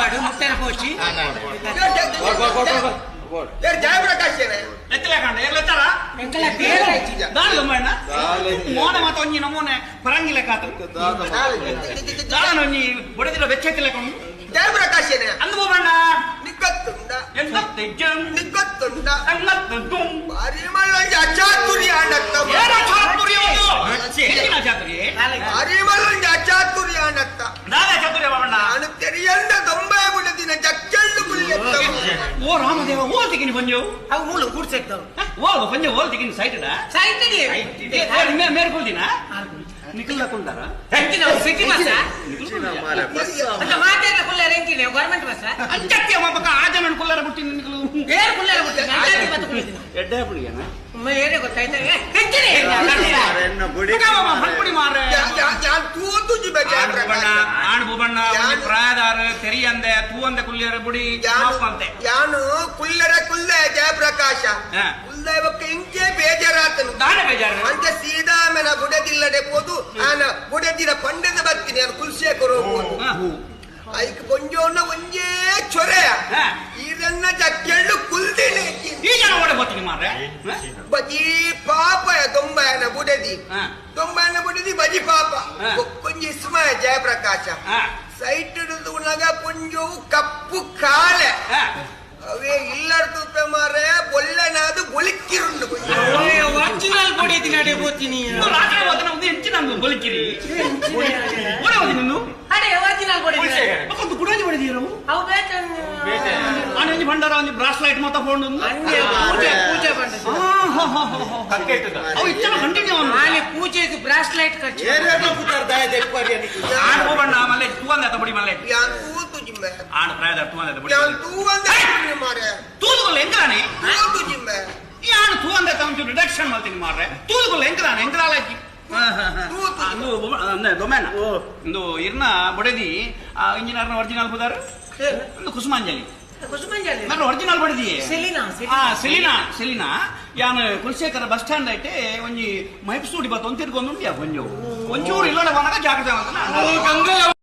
ಪಾಡು ಮುಟ್ಟೆನ ಪೋಚಿ ಜಯಪ್ರಕಾಶ್ ಎತ್ತಲೇಕಂಡ ಎತ್ತಲ ಎಂಕಲ ಬೇಡ ದಾಳಿ ದೊಂಬಣ್ಣ ಮೋನೆ ಮಾತ ಒಂಜಿ ನಮೂನೆ ಪರಂಗಿಲೆ ಕಾತು ದಾಳನ ಒಂಜಿ ಬಡದಿರೋ ಬೆಚ್ಚೆತ್ತಲೇಕೊಂಡು ಜಯಪ್ರಕಾಶ್ ಅಂದು ಬೋಬಣ್ಣ ನಿಕ್ಕತ್ತುಂಡ ಎಂಗತ್ತೆಜ್ಜಂ ನಿಕ್ಕತ್ತುಂಡ ಎಂಗತ್ತುಂ ಪರಿಮಳಂಜ ಅಚಾತುರ್ಯ ಅನ್ನತ್ತ ಏನ ಚಾತುರ್ಯ ಒಂದು ಏನ ಚಾತುರ್ಯ ಪರಿಮಳಂಜ ಅಚಾತುರ್ಯ ಅನ್ನತ್ತ ದಾದ ಚಾತುರ್ಯ ಬಾಬಣ್ಣ ನಾನು ತೆರಿಯಂದ ದೊಂಬೆ ಬುಡದಿನ ಜಕ್ಕಳ್ಳು ಕುಳ್ಳೆತ್ತವು ಓ ರಾಮದೇವ ಓಲ್ ತಿಗಿನಿ ಬಂಜು ಅವು ಮೂಲ ಕೂಡ್ಸೆಕ್ತವು ಓಲ್ ಬಂಜು ಓಲ್ ತಿಗಿನಿ ಸೈಟಡ ಸೈಟ್ಗೆ ಮೇರೆ ಕೊಲ್ದಿನ ನಿಖಿಲ್ ಹಾಕೊಂಡಾರ ಎಂಕಿನ ಸಿಟಿ ಬಸ್ ಅಂತ ಮಾತೆಲ್ಲ ಕುಲ್ಲರ ಎಂಕಿನ ಗವರ್ನಮೆಂಟ್ ಬಸ್ ಅಂಚಕ್ಕೆ ಮಬ್ಬಕ ಆಜನ ಕುಲ್ಲರ ಬಿಟ್ಟಿನ ನಿಖಿಲ್ ಬೇರೆ ಕುಲ್ಲರ ಬಿಟ್ಟಿನ ಅಂಚಕ್ಕೆ ಬತ್ತು ಕುಲ್ಲಿದಿನ ಎಡ್ಡೆ ಪುಡಿಯನ ಮೇರೆ ಗೊತ್ತಾಯ್ತಾ ಎಂಕಿನ ಹಣ್ಪುಡಿ ಮಾರ್ರೆ ഞാൻ തൂത്തുജി ಬಣ್ಣ ಆಣ್ ಬುಬಣ್ಣ ಪ್ರಾಯದಾರ ತೆರಿಯಂದೆ ತೂವಂದೆ ಕುಲ್ಲಿಯರ ಬುಡಿ ಅಂತೆ ಯಾನು ಕುಲ್ಲರ ಕುಲ್ಲೆ ಜಯಪ್ರಕಾಶ ಕುಲ್ಲೆ ಬಕ್ಕ ಇಂಕೆ ಬೇಜಾರಾತನು ದಾನೆ ಬೇಜಾರು ಅಂಚೆ ಸೀದಾ ಮೇನ ಬುಡದಿಲ್ಲಡೆ ಪೋದು ಆನ ಬುಡದಿನ ಪಂಡದ ಬರ್ತೀನಿ ನಾನು ಕುಲ್ಸೆ ಕೊರೋದು ಐಕ್ ಕೊಂಜೋನ ಒಂಜೇ ಚೊರೆಯ ಈರನ್ನ ಜಕ್ಕೆಳ್ಳು ಕುಲ್ದಿನಿ ಈ ಜನ ಓಡೆ ಹೋಗ್ತೀನಿ ಮಾರ್ರೆ ಬಜಿ ಪಾಪ ದೊಂಬಾಯನ ಬುಡದಿ ದೊಂಬಾಯನ ಬುಡದಿ ಬಜಿ ಪಾಪ ಕೊಂಜಿ ಇಸ್ಮಾಯ ಜಯಪ್ರಕಾಶ ಸೈಟ್ ಹಿಡಿದು ಉಣಗ ಕೊಂಜು ಕಪ್ಪು ಕಾಳೆ ಅವೇ ಇಲ್ಲರ ತುಪ್ಪೆ ಮಾರೆ ಬೊಲ್ಲೆನಾದು ಬೊಲಿಕ್ಕಿರುಂಡು ಒರಿಜಿನಲ್ ಬುಡದಿ ನಡೆ ಹೋಗ್ತೀನಿ ರಾತ್ರಿ ಹೋದನ ಒಂದು ಹೆಂಚಿ ನಂದು ಬಲಿಕಿರಿ ಓಡೆ ಹೋದಿ ನೀನು ಅಡೆ ಒರಿಜಿನಲ್ ಬುಡದಿ ಒಂದು ಗುಡಾಜಿ ಹೊಡೆದಿರು ಅವು ಬೇಕ ಆನಂಜಿ ಭಂಡಾರ ಒಂದು ಬ್ರಾಸ್ಲೈಟ್ ಮಾತಾ ಫೋನ್ ಪೂಜೆ ಪೂಜೆ ಬಂದ ಅವು ಇಚ್ಚನ ಕಂಟಿನ್ಯೂ ಆನೆ ಪೂಜೆಗೆ ಬ್ರಾಸ್ಲೈಟ್ ಖರ್ಚು ಆಣ್ ಹೋಗಣ್ಣ ಮಲ್ಲೆ ತೂವಂದೆ ತಬಡಿ ಮಲ್ಲೆ ಯಾನ್ ತೂತು ಜಿಮ್ಮೆ ಆಣ್ ಪ್ರಾಯದ ತೂವಂದೆ ತಬಡಿ ಯಾನ್ ತೂವಂದೆ ಮಾರೆ ತೂದುಗೊಲ್ಲ ಎಂಗ್ರಾನೆ ತೂತು ಜಿಮ್ಮೆ ಈ ಆಣ್ ತೂವಂದೆ ತಮ್ಮ ರಿಡಕ್ಷನ್ ಮಾಡ್ತೀನಿ ಮಾರ್ರೆ ತೂದುಗೊಲ್ಲ ಎಂಗ್ರಾನೆ ಎಂಗ್ರಾಲಕ್ಕಿ ದೊಮ್ಮೆನ ಒಂದು ಇರ್ನ ಬಡದಿ ಇಂಜಿನಿಯರ್ನ ಒರಿಜಿನಲ್ ಬುದಾರ ಒಂದು ಕುಸುಮಾಂಜಲಿ ನನ್ನ ಒರಿಜಿನಲ್ ಬಡದಿ ಸೆಲಿನಾ ಯಾನ್ ಕುಲಶೇಖರ ಬಸ್ ಸ್ಟ್ಯಾಂಡ್ ಐತೆ ಒಂಜಿ ಮೈಪ್ ಸ್ಟೂಡಿ ಬತ್ತ ಒಂದ್ ತಿರ್ಗೊಂಡು ಒಂಚೂರು ಇಲ್ಲೋಡೆ ಬಂದಾಗ ಜಾಗ್ರತೆ